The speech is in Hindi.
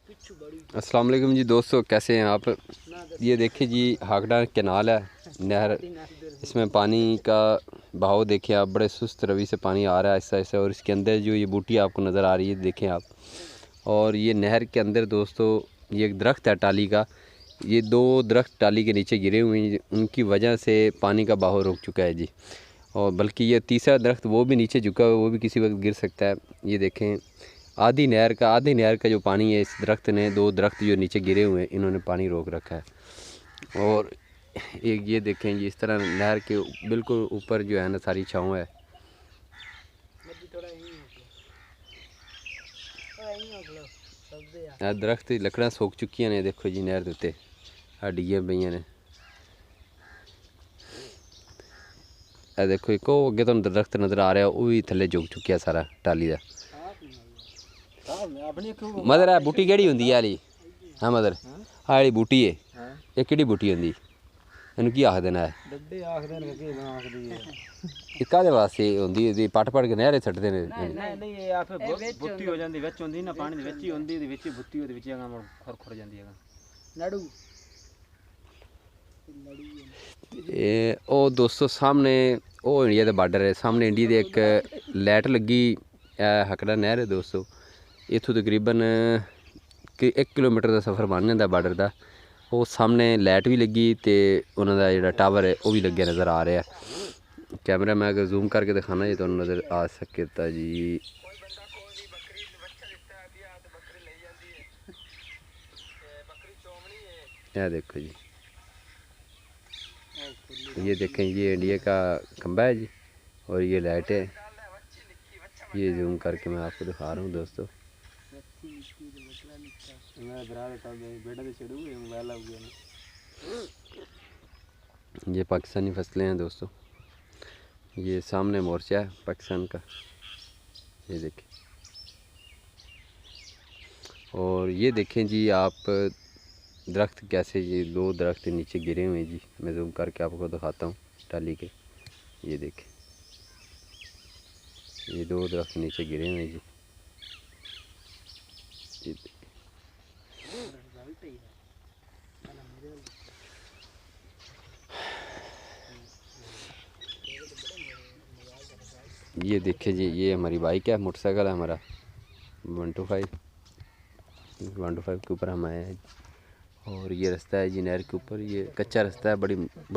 अस्सलाम वालेकुम जी दोस्तों, कैसे हैं आप। ये देखिए जी, हाकड़ा कैनाल है, नहर। इसमें पानी का बहाव देखिए आप, बड़े सुस्त रवि से पानी आ रहा है ऐसा ऐसा। और इसके अंदर जो ये बूटी आपको नज़र आ रही है, देखें आप। और ये नहर के अंदर दोस्तों ये एक दरख्त है टाली का। ये दो दरख्त टाली के नीचे गिरे हुए हैं, उनकी वजह से पानी का बहाव रुक चुका है जी। और बल्कि ये तीसरा दरख्त वो भी नीचे झुका हुआ है, वो भी किसी वक्त गिर सकता है। ये देखें, आधी नहर का जो पानी है, इस दरख्त ने, दो दरख्त जो नीचे गिरे हुए हैं, इन्होंने पानी रोक रखा है। और एक ये देखें जी, इस तरह नहर के बिल्कुल ऊपर जो है ना सारी छाँव है। दरख्त लकड़ा सूख चुकी ने, देखो जी नहर के उत्ते डिगे पई ने। देखो एक अगे तुहानू दरख्त नज़र आ रहा है, वो भी थले झुक चुकिया सारा टाली का। मदर है बूटी केड़ी हुंदी है आली? हाँ मदर, हाँ जी बूटी है, ये केड़ी बूटी हुंदी? इनू की आखदे ने? डड्डे आखदे ने कि ना आखदी है। ये कादे वास्ते हुंदी है? पट के नहरे सटदे ने? नहीं ये आपे बुत्ती हो जांदी विच हुंदी ना, पानी दे विच ही हुंदी, ते विच ही बुत्ती ओदे विच जगह खुर जांदी है लड़ू। ये ओ दोस्तों सामने ओ इंडिया दे बार्डर है, सामने इंडिया दी एक लाइट लगी हकड़ा नहर है दोस्तों। इत्थों तकरीबन 1 किलोमीटर का सफ़र बन जाता बार्डर का। वो सामने लाइट भी लगी, तो उन्होंने जोड़ा टावर है वो भी लगे नज़र आ रहा है। कैमरा मैं अगर जूम करके दिखाना जी तो नज़र आ सकता जी। यह देखो जी, ये देखें, ये इंडिया का खंबा है जी, और ये लाइट है। ये जूम करके मैं आपको दिखा रहा हूँ दोस्तों। ये पाकिस्तानी फसलें हैं दोस्तों। ये सामने मोर्चा है पाकिस्तान का, ये देखें। और ये देखें जी आप, दरख्त कैसे, ये दो दरख्त नीचे गिरे हुए हैं जी। मैं जूम करके आपको दिखाता हूँ टाली के। ये देखें, ये दो दरख्त नीचे गिरे हुए हैं जी। ये देखिए जी, ये हमारी बाइक है, मोटरसाइकिल है हमारा 125 के ऊपर हम आए हैं। और ये रास्ता है जी नहर के ऊपर, ये कच्चा रास्ता है, बड़ी